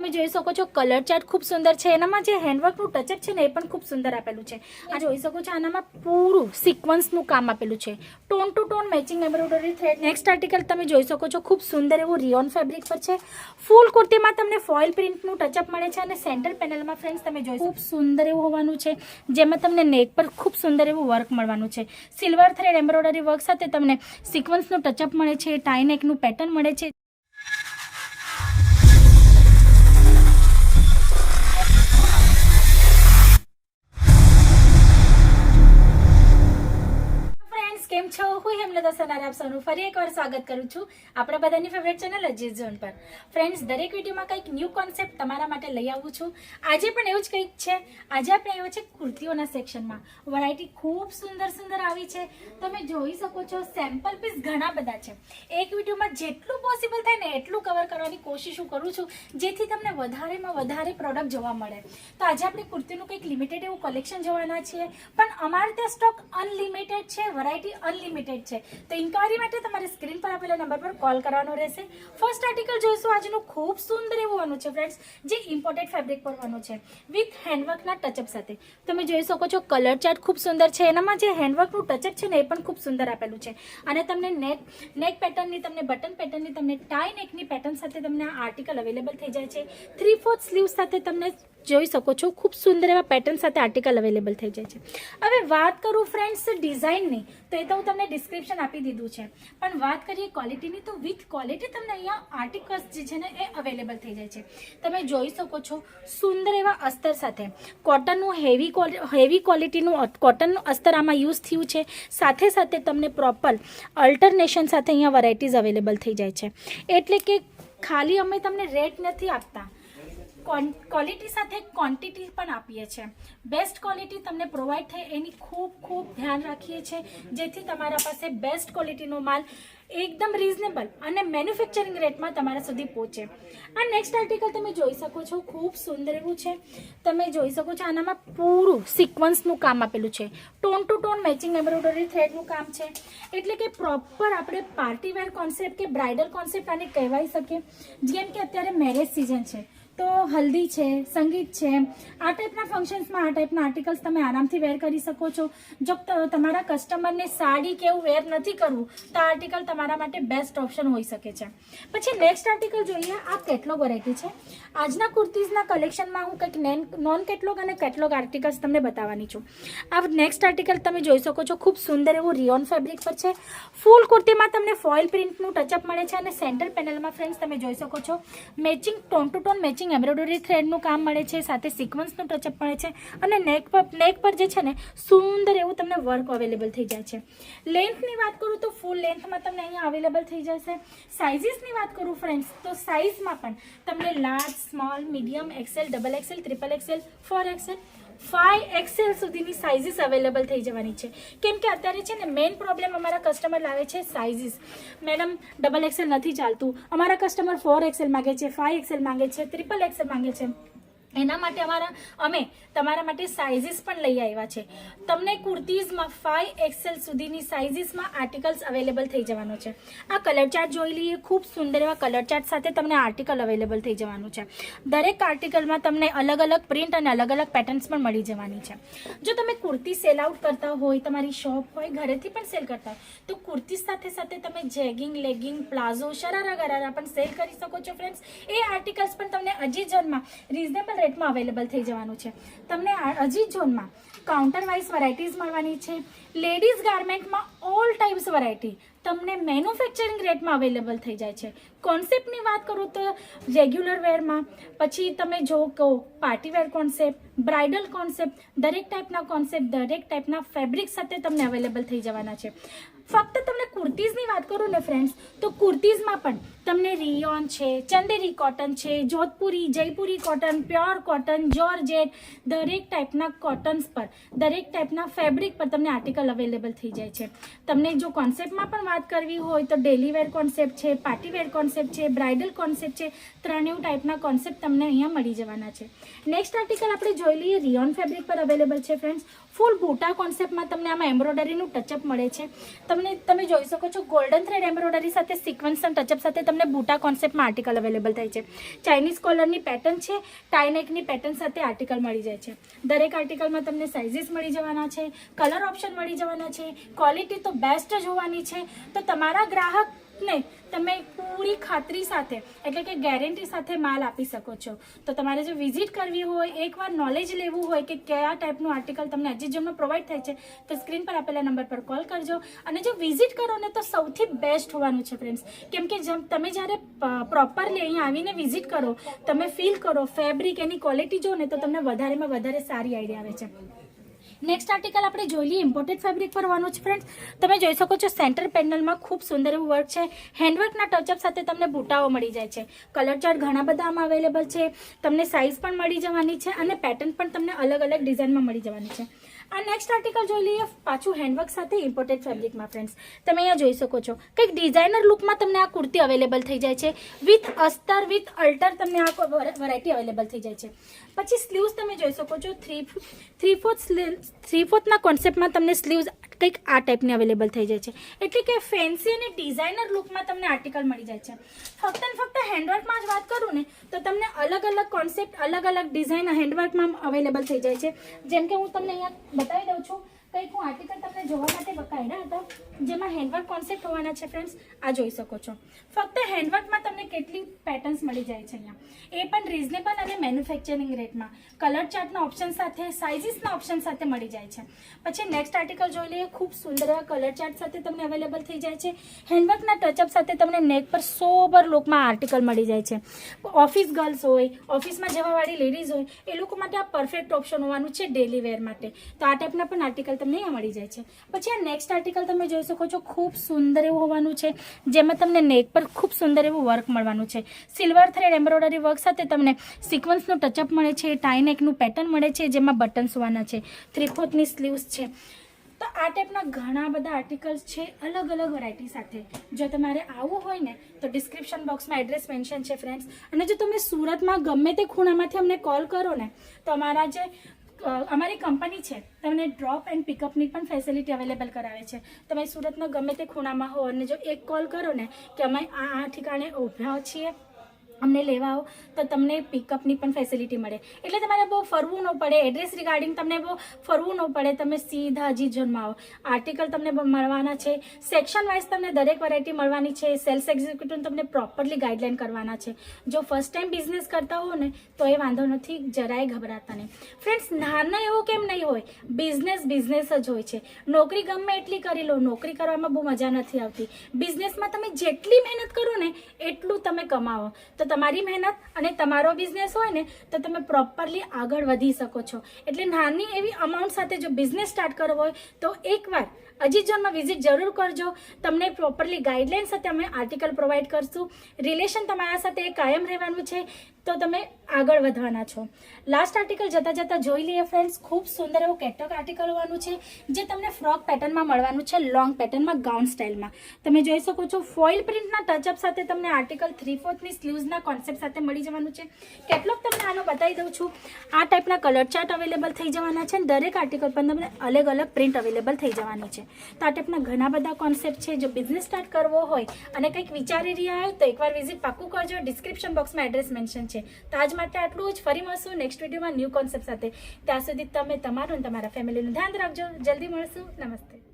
તમે જોઈ શકો છો કલર ચાર્ટ ખૂબ સુંદર છે. એનામાં જે હેન્ડવર્કનું ટચઅપ છે ને એ પણ ખૂબ સુંદર આપેલું છે. આ જોઈ શકો છો આનામાં પૂરું સિક્વન્સનું કામ આપેલું છે. Tone to tone matching embroidery thread. Next article તમે જોઈ શકો છો ખૂબ સુંદર એવું રિયોન ફેબ્રિક પર છે. ફૂલ કુર્તીમાં તમને ફોઇલ પ્રિન્ટનું ટચઅપ મળે છે અને સેન્ટર પેનલમાં ફ્રેન્ડ્સ તમે જોઈ ખૂબ સુંદર એવું હોવાનું છે, જેમાં તમને નેક પર ખૂબ સુંદર એવું વર્ક મળવાનું છે. સિલ્વર થ્રેડ એમ્બ્રોઇડરી વર્ક સાથે તમને સિક્વન્સનું ટચઅપ મળે છે, ટાઈ નેકનું પેટર્ન મળે છે. કેમ છો? હું હેમલતા સનાર આપ સૌનું ફરી એકવાર સ્વાગત કરું છું આપણા બધાની ફેવરેટ ચેનલ અજીત ઝોન પર. ફ્રેન્ડ્સ, દરેક વિડીયોમાં કંઈક ન્યૂ કોન્સેપ્ટ તમારા માટે લઈ આવું છું. આજે પણ એવું જ કંઈક છે. આજે આપણે આવ્યા છે કુર્તીઓના સેક્શનમાં. વેરાયટી ખૂબ સુંદર સુંદર આવી છે. તમે જોઈ શકો છો સેમ્પલ પીસ ઘણા બધા છે. એક વિડીયોમાં જેટલું પોસિબલ થાય ને એટલું કવર કરવાની કોશિશ હું કરું છું, જેથી તમને વધારેમાં વધારે પ્રોડક્ટ જોવા મળે. તો આજે આપણે કુર્તીનું કંઈક લિમિટેડ એવું કલેક્શન જોવાના છીએ, પણ અમારે ત્યાં સ્ટોક અનલિમિટેડ છે, વેરાયટી અનલિમિટેડ છે. તો ઇન્ક્વાયરી માટે તમારે સ્ક્રીન પર આપેલા નંબર પર કોલ કરવાનો રહેશે. ફર્સ્ટ આર્ટિકલ જોઈશું આજનું ખૂબ સુંદર એવું વાનું છે ફ્રેન્ડ્સ, જે ઇમ્પોર્ટેડ ફેબ્રિક પર વાનું છે વિથ હેન્ડવર્કના ટચઅપ સાથે. તમે જોઈ શકો છો કલર ચાર્ટ ખૂબ સુંદર છે. એનામાં જે હેન્ડવર્કનું ટચઅપ છે ને એ પણ ખૂબ સુંદર આપેલું છે. અને તમને નેક પેટર્નની, તમને બટન પેટર્નની, તમને ટાઈ નેકની પેટર્ન સાથે તમને આ આર્ટિકલ અવેલેબલ થઈ જાય છે. 3/4 સ્લીવ સાથે તમને જોઈ શકો છો ખૂબ સુંદર એવા પેટર્ન સાથે આર્ટિકલ અવેલેબલ થઈ જાય છે. હવે વાત કરું ફ્રેન્ડ્સ ડિઝાઇનની, તો એ તો હું તમને ડિસ્ક્રિપ્શન આપી દીધું છે, પણ વાત કરીએ ક્વોલિટીની, તો વિથ ક્વોલિટી તમને અહીંયા આર્ટિકલ્સ જે છે ને એ અવેલેબલ થઈ જાય છે. તમે જોઈ શકો છો સુંદર એવા અસ્તર સાથે કોટનનું હેવી ક્વોલિટીનું કોટનનું અસ્તર આમાં યુઝ થયું છે. સાથે સાથે તમને પ્રોપર અલ્ટરનેશન સાથે અહીંયા વેરાયટીઝ અવેલેબલ થઈ જાય છે. એટલે કે ખાલી અમે તમને રેટ નથી આપતા, ક્વોલિટી સાથે ક્વોન્ટિટી પણ આપીએ છીએ. બેસ્ટ ક્વોલિટી તમને પ્રોવાઈડ થાય એની ખૂબ ધ્યાન રાખીએ છીએ, જેથી તમારા પાસે બેસ્ટ ક્વોલિટીનો માલ એકદમ રિઝનેબલ અને મેન્યુફેક્ચરિંગ રેટમાં તમારા સુધી પહોંચે. આ નેક્સ્ટ આર્ટિકલ તમે જોઈ શકો છો ખૂબ સુંદર એવું છે. તમે જોઈ શકો છો આનામાં પૂરું સિક્વન્સનું કામ આપેલું છે. Tone to tone matching embroidery થ્રેડનું કામ છે. એટલે કે પ્રોપર આપણે પાર્ટી વેર કોન્સેપ્ટ કે બ્રાઇડલ કોન્સેપ્ટ આને કહેવાય શકીએ. જેમ કે અત્યારે મેરેજ સિઝન છે, તો હલ્દી છે, સંગીત છે, આ ટાઈપના ફંક્શન્સમાં આ ટાઈપના આર્ટિકલ્સ તમે આરામથી વેર કરી શકો છો. જો તમારા કસ્ટમરને સાડી કે એવું વેર નથી કરવું, તો આ આર્ટિકલ તમારા માટે બેસ્ટ ઓપ્શન હોઈ શકે છે. પછી નેક્સ્ટ આર્ટિકલ જોઈએ. આ કેટલોગ વેરાયટી છે. આજના કુર્તીઝના કલેક્શનમાં હું કંઈક નોન કેટલોગ અને કેટલોગ આર્ટિકલ્સ તમને બતાવવાની છું. આ નેક્સ્ટ આર્ટિકલ તમે જોઈ શકો છો ખૂબ સુંદર એવું રિયોન ફેબ્રિક પર છે. ફૂલ કુર્તીમાં તમને ફોઇલ પ્રિન્ટનું ટચઅપ મળે છે અને સેન્ટર પેનલમાં ફ્રેન્ડ્સ તમે જોઈ શકો છો matching tone to tone matching embroidery થ્રેડનું કામ મળે છે. સાથે સિક્વન્સનું ટચઅપ મળે છે અને નેક પર જે છે ને સુંદર એવું તમને વર્ક અવેલેબલ થઈ જાય છે. લેન્થની વાત કરું તો ફૂલ લેન્થમાં તમને અહીંયા અવેલેબલ થઈ જશે. સાઇઝીસની વાત કરું ફ્રેન્ડ્સ, તો સાઇઝમાં પણ તમને large, small, medium, XL, double XL, triple XL, 4XL, 5XL સુધીની સાઇઝીસ અવેલેબલ થઈ જવાની છે. કેમ કે અત્યારે છે ને મેઇન પ્રોબ્લેમ અમારા કસ્ટમર લાવે છે સાઇઝીસ. મેડમ ડબલ એક્સેલ નથી ચાલતું, અમારા કસ્ટમર 4XL માંગે છે, 5XL માંગે છે, ટ્રિપલ એક્સેલ માંગે છે. એના માટે અમે તમારા માટે સાઇઝીસ પણ લઈ આવ્યા છે. તમને કુર્તીઝમાં 5XL સુધીની સાઇઝીસમાં આર્ટિકલ્સ અવેલેબલ થઈ જવાનો છે. આ કલર ચાર્ટ જોઈ લઈએ. ખૂબ સુંદર એવા કલર ચાર્ટ સાથે તમને આર્ટિકલ અવેલેબલ થઈ જવાનું છે. દરેક આર્ટિકલમાં તમને અલગ અલગ પ્રિન્ટ અને અલગ અલગ પેટર્ન્સ પણ મળી જવાની છે. જો તમે કુર્તી સેલ આઉટ કરતા હોય, તમારી શોપ હોય, ઘરેથી પણ સેલ કરતા હોય, તો કુર્તી સાથે સાથે તમે જેગિંગ, લેગિંગ, પ્લાઝો, શરારા ગરારા પણ સેલ કરી શકો છો ફ્રેન્ડ્સ. એ આર્ટિકલ્સ પણ તમને અજીત ઝોનમાં રિઝનેબલ રેટમાં અવેલેબલ થઈ જવાનું છે. તમને અજીત ઝોનમાં કાઉન્ટર વાઇઝ વેરાયટીઝ મળવાની છે. લેડીઝ ગાર્મેન્ટમાં ઓલ ટાઈપ્સ વેરાયટી તમને મેન્યુફેક્ચરિંગ રેટમાં અવેલેબલ થઈ જાય છે. કોન્સેપ્ટની વાત કરું તો રેગ્યુલર વેરમાં, પછી તમે જો કહો party wear concept, bridal concept, દરેક ટાઈપના કોન્સેપ્ટ, દરેક ટાઈપના ફેબ્રિક સાથે તમને અવેલેબલ થઈ જવાના છે. ફક્ત તમને કુર્તીઝની વાત કરું ને ફ્રેન્ડ્સ, તો કુર્તીઝમાં પણ તમને રિયોન છે, ચંદેરી કોટન છે, Jodhpuri, Jaipuri cotton, pure cotton, georgette, દરેક ટાઈપના કોટન્સ પર, દરેક ટાઈપના ફેબ્રિક પર તમને આર્ટિકલ અવેલેબલ થઈ જાય છે. તમને જો કોન્સેપ્ટમાં પણ વાત કરવી હોય તો ડેલી વેર કોન્સેપ્ટ છે, પાર્ટી વેર કોન્સેપ્ટ છે, બ્રાઇડલ કોન્સેપ્ટ છે, ત્રણેય ટાઈપના કોન્સેપ્ટ તમને અહીંયા મળી જવાના છે. નેક્સ્ટ આર્ટિકલ આપણે જોઈ લઈએ. રિયોન ફેબ્રિક પર અવેલેબલ છે ફ્રેન્ડ્સ. ફૂલ બુટા કોન્સેપ્ટમાં તમને આમાં એમ્બ્રોઇડરીનું ટચઅપ મળે છે. તમે જોઈ શકો છો ગોલ્ડન થ્રેડ એમ્બ્રોઇડરી સાથે સિક્વન્સ ટચઅપ સાથે તમને તમને બુટા કોન્સેપ્ટમાં આર્ટિકલ અવેલેબલ થાય છે. ચાઇનીઝ કોલરની પેટર્ન છે, ટાઈનેકની પેટર્ન સાથે આર્ટિકલ મળી જાય છે. દરેક આર્ટિકલમાં તમને સાઇઝીસ મળી જવાના છે, કલર ઓપ્શન મળી જવાના છે. ક્વોલિટી તો બેસ્ટ જ હોવાની છે. તો તમારા ગ્રાહકને તમે પૂરી ખાતરી સાથે એટલે કે ગેરંટી સાથે માલ આપી શકો છો. તો તમારે જો વિઝિટ કરવી હોય, એકવાર નોલેજ લેવું હોય કે કયા ટાઈપનું આર્ટિકલ તમને અજીત જોનમાં પ્રોવાઈડ થાય છે, તો સ્ક્રીન પર આપેલા નંબર પર કોલ કરજો. અને જો વિઝિટ કરો ને તો સૌથી બેસ્ટ હોવાનું છે ફ્રેન્ડ્સ, કેમ કે તમે જ્યારે પ્રોપરલી અહીંયા આવીને વિઝિટ કરો, તમે ફીલ કરો, ફેબ્રિક એની ક્વોલિટી જો ને તો તમને વધારેમાં વધારે સારી આઈડિયા આવે છે. નેક્સ્ટ આર્ટિકલ આપણે જોઈ લઈએ. ઇમ્પોર્ટેડ ફેબ્રિક પર હોવાનું છે ફ્રેન્ડ્સ. તમે જોઈ શકો છો સેન્ટર પેનલમાં ખૂબ સુંદર એવું વર્ક છે. હેન્ડવર્કના ટચઅપ સાથે તમને બુટાઓ મળી જાય છે. કલર ચાર્ટ ઘણા બધા આમાં અવેલેબલ છે. તમને સાઇઝ પણ મળી જવાની છે અને પેટર્ન પણ તમને અલગ અલગ ડિઝાઇનમાં મળી જવાની છે. આ નેક્સ્ટ આર્ટિકલ જોઈ લઈએ પાછું હેન્ડવર્ક સાથે ઇમ્પોર્ટેડ ફેબ્રિકમાં ફ્રેન્ડ્સ. તમે અહીંયા જોઈ શકો છો કંઈક ડિઝાઇનર લુકમાં તમને આ કુર્તી અવેલેબલ થઈ જાય છે. વિથ અસ્તર વિથ અલ્ટર તમને આ વેરાયટી અવેલેબલ થઈ જાય છે. પછી સ્લીવ્સ તમે જોઈ શકો છો થ્રી ફોર્થના કોન્સેપ્ટમાં તમને સ્લીવ્સ કંઈક આ ટાઈપની અવેલેબલ થઈ જાય છે. એટલે કે ફેન્સી અને ડિઝાઇનર લુકમાં તમને આર્ટિકલ મળી જાય છે. ફક્ત ને ફક્ત હેન્ડવર્કમાં જ વાત કરું ને તો તમને અલગ અલગ કોન્સેપ્ટ, અલગ અલગ ડિઝાઇન હેન્ડવર્કમાં અવેલેબલ થઈ જાય છે. જેમ કે હું તમને અહીંયા બતાવી દઉં છું. કંઈક હું આર્ટિકલ તમને જોવા માટે બતાવ્યા હતા જેમાં હેન્ડવર્ક કોન્સેપ્ટ હોવાના છે ફ્રેન્ડ્સ. આ જોઈ શકો છો. ફક્ત હેન્ડવર્કમાં તમને કેટલી પેટર્ન્સ મળી જાય છે અહીંયા, એ પણ રિઝનેબલ અને મેન્યુફેક્ચરિંગ રેટમાં. કલર ચાર્ટના ઓપ્શન સાથે, સાઇઝીસના ઓપ્શન સાથે મળી જાય છે. પછી નેક્સ્ટ આર્ટિકલ જોઈ લઈએ. ખૂબ સુંદર કલર ચાર્ટ સાથે તમને અવેલેબલ થઈ જાય છે. હેન્ડવર્કના ટચઅપ સાથે તમને નેક પર સોબર લુકમાં આર્ટિકલ મળી જાય છે. ઓફિસ ગર્લ્સ હોય, ઓફિસમાં જવાવાળી લેડીઝ હોય, એ લોકો માટે આ પરફેક્ટ ઓપ્શન હોવાનું છે ડેલી વેર માટે. તો આ ટાઈપના પણ આર્ટિકલ તમને અહીંયા મળી જાય છે. પછી આ નેક્સ્ટ આર્ટિકલ તમે જોઈ શકો છો. ખૂબ સુંદર એવું હોવાનું છે, જેમાં તમને નેક પર ખૂબ સુંદર એવું વર્ક મળવાનું છે. સિલ્વર થ્રેડ એમ્બ્રોઇડરી વર્ક સાથે તમને સિક્વન્સનું ટચઅપ મળે છે. ટાઈ નેકનું પેટર્ન મળે છે, જેમાં બટન્સ હોવાના છે. 3/4ની સ્લીવ્સ છે. તો આ ટાઈપના ઘણા બધા આર્ટિકલ્સ છે અલગ અલગ વેરાયટી સાથે. જો તમારે આવવું હોય ને તો ડિસ્ક્રિપ્શન બોક્સમાં એડ્રેસ મેન્શન છે ફ્રેન્ડ્સ. અને જો તમે સુરતમાં ગમે તે ખૂણામાંથી અમને કોલ કરો ને તો અમારી કંપની છે તમને ડ્રોપ એન્ડ પિકઅપની પણ ફેસિલિટી અવેલેબલ કરાવે છે. તમે સુરતના ગમે તે ખૂણામાં હો અને જો એક કોલ કરો ને કે અમે આ ઠેકાણે ઊભા છીએ, અમને લેવા આવો, તો તમને પિકઅપની પણ ફેસિલિટી મળે. એટલે તમારે બહુ ફરવું ન પડે. એડ્રેસ રિગાર્ડિંગ તમને બહુ ફરવું ન પડે. તમે સીધા અજીત ઝોનમાં આવો. આર્ટિકલ તમને મળવાના છે. સેક્શન વાઇઝ તમને દરેક વેરાયટી મળવાની છે. સેલ્સ એક્ઝિક્યુટિવ તમને પ્રોપરલી ગાઈડલાઈન કરવાના છે. જો ફર્સ્ટ ટાઈમ બિઝનેસ કરતા હો ને તો એ વાંધો નથી, જરાય ગભરાતા નહીં ફ્રેન્ડ્સ. નાના એવો કેમ નહીં હોય, બિઝનેસ જ હોય છે. નોકરી ગમે એટલી કરી લો, નોકરી કરવામાં બહુ મજા નથી આવતી. બિઝનેસમાં તમે જેટલી મહેનત કરો ને એટલું તમે કમાવો. તો તમારી મહેનત અને તમારો બિઝનેસ હોય ને તો તમે પ્રોપરલી આગળ વધી શકો છો. એટલે નાની એવી અમાઉન્ટ સાથે જો બિઝનેસ સ્ટાર્ટ કરવો હોય તો એકવાર અજીત ઝોનમાં વિઝિટ જરૂર કરજો. તમને પ્રોપરલી ગાઈડલાઈન સાથે અમે આર્ટિકલ પ્રોવાઈડ કરશું. રિલેશન તમારા સાથે કાયમ રહેવાનું છે, તો તમે આગળ વધવાના છો. લાસ્ટ આર્ટિકલ જતાં જોઈ લઈએ ફ્રેન્ડ્સ. ખૂબ સુંદર એવું કેટલોગ આર્ટિકલ હોવાનું છે, જે તમને ફ્રોક પેટર્નમાં મળવાનું છે. લોંગ પેટર્નમાં, ગાઉન સ્ટાઇલમાં તમે જોઈ શકો છો. ફોઇલ પ્રિન્ટના ટચઅપ સાથે તમને આર્ટિકલ 3/4ની સ્લીવ્સના કોન્સેપ્ટ સાથે મળી જવાનું છે. કેટલોગ તમને આનો બતાવી દઉં છું. આ ટાઈપના કલર ચાર્ટ અવેલેબલ થઈ જવાના છે. દરેક આર્ટિકલ પર તમને અલગ અલગ પ્રિન્ટ અવેલેબલ થઈ જવાની છે. તો આ ટાઈપના ઘણા બધા કોન્સેપ્ટ છે. જો બિઝનેસ સ્ટાર્ટ કરવો હોય અને કંઈક વિચારી રહ્યા હોય તો એકવાર વિઝિટ પાક્કું કરજો. ડિસ્ક્રિપ્શન બોક્સમાં એડ્રેસ મેન્શન છે. તો આજ માટે આટલું જ. ફરી મળશું નેક્સ્ટ વિડીયોમાં ન્યૂ કોન્સેપ્ટ સાથે. ત્યાં સુધી તમે તમારું અને તમારા ફેમિલીનું ધ્યાન રાખજો. જલ્દી મળશું. નમસ્તે.